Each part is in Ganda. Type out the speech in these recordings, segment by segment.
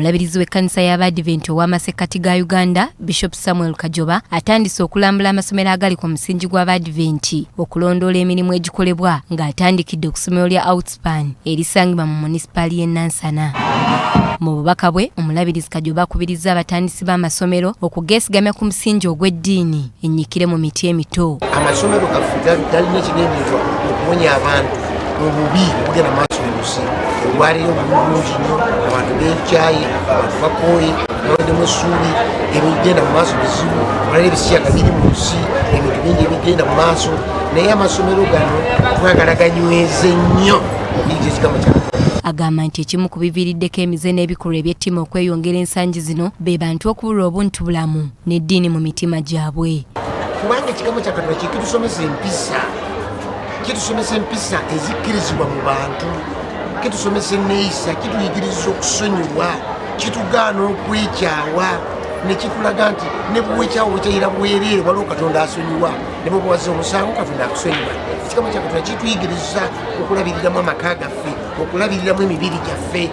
Omulabirizi w'ekkanisa y'Abadiventi ow'Amasekkati ga Uganda, Bishop Samuel Kajoba, atandise okulambula amasomero agali ku musingi gw'Abadiventi okulondoola emirimu egikolebwa ng'atandikidde ku ssomero lya Outspan erisangibwa mu munisipaali y'e Nansana. Mu bubaka bwe, Omulabirizi Kajoba akubiriza abatandisi b'amasomero okugeesigamya ku musingi ogw'eddiini ennyikire mu miti emito. Amasomero gaffe galina ekigendererwa okuwonya abantu mu bubi okugenda maaso mu nsi. Olwaleero bulungi nnyo, abantu beekyaye, abantu bakooye, baweddemu essuubi, ebigenda mu maaso bizibu, olwaleero ebisiyaga biri mu nsi, ebintu bingi ebigenda mu maaso. Naye amasomero gano twagala ganyweze nnyo okuyita ekigambo kya agamba nti ekimu ku biviiriddeko emize n'ebikolwa eby'ettima okweyongera ensangi zino be bantu okubulwa obuntubulamu n'eddiini mu mitima gyabwe. Kubanga ekigambo kya Katonda kitusomesa empisa, kitusomesa empisa ezikkirizibwa mu bantu, kitusomesa enneeyisa, kituyigiriza okusonyiwa, kitugaana okwekyawa, ne kitulaga nti ne bwekyawa wekyayira bwereere waliwo Katonda asonyiwa, ne bwe bawaza omusango Katonda akusonyiwa. Ekigambo kya Katonda kituyigiriza okulabiriramu amaka gaffe, okulabiriramu emibiri gyaffe,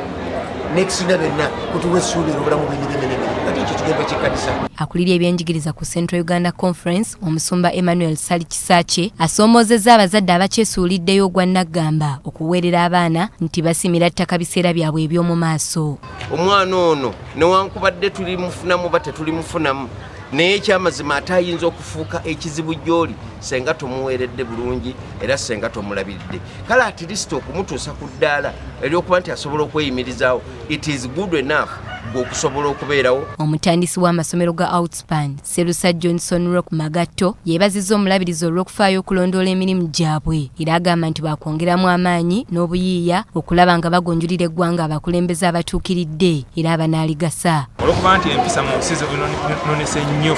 n'ekisinga byonna kutuwa essuubi obulamu bw'emirembe ate ekyo kigembo ky'ekkanisa. Akulira ebyenjigiriza ku Central Uganda Conference, Omusumba Emmanuel Sali Kisaache asoomozezza abazadde abakyesuuliddeyo ogwa Naggamba okuweerera abaana nti basimira ttaka biseera byabwe eby'omu maaso. Omwana ono newankubadde tuli mufunamu ba tetulimufunamu, naye ekyamazima ate ayinza okufuuka ekizibu gy'oli senga tomuweeredde bulungi era senga tomulabiridde. Kale at least okumutuusa ku ddaala ery'okuba nti asobola okweyimirizaawo, it is good enough okusobola okubeerawo. Omutandisi w'amasomero ga Outspan, Serusa Johnson Rock Magatto, yeebazizza omulabirizi olw'okufaayo okulondoola emirimu gyabwe era agamba nti baakwongeramu amaanyi n'obuyiiya okulaba nga bagonjulira eggwanga abakulembeze abatuukiridde era abanaaligasa. Olw'okuba nti empisa mu nsi zinoonese nnyo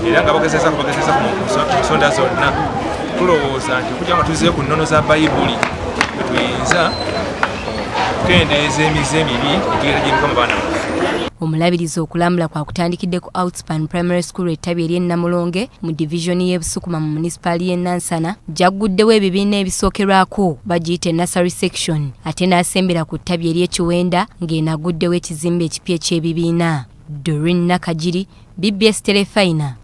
era nga bagezeza ku nsonda zonna, tulowooza nti okujja nga tuzize ku nnono za Bayibuli bwe tuyinza okukendeeza emize emibi egigenda gimuka mu baana baffe. Omulabirizi okulambula kwakutandikidde ku Outspan Primary School ettabi ery'e Namulonge mu divisioni y'e Busukuma mu munisipaali y'e Nansana, jagguddewo ebibiina ebisookerwako bagiyita nursery section ate n'asembera ku ttabi ery'e Kiwenda ng'enaguddewo ekizimbe ekipya eky'ebibiina. Doreen Nakajiri, BBS Terefayina.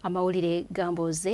Amawulire Gambuuze.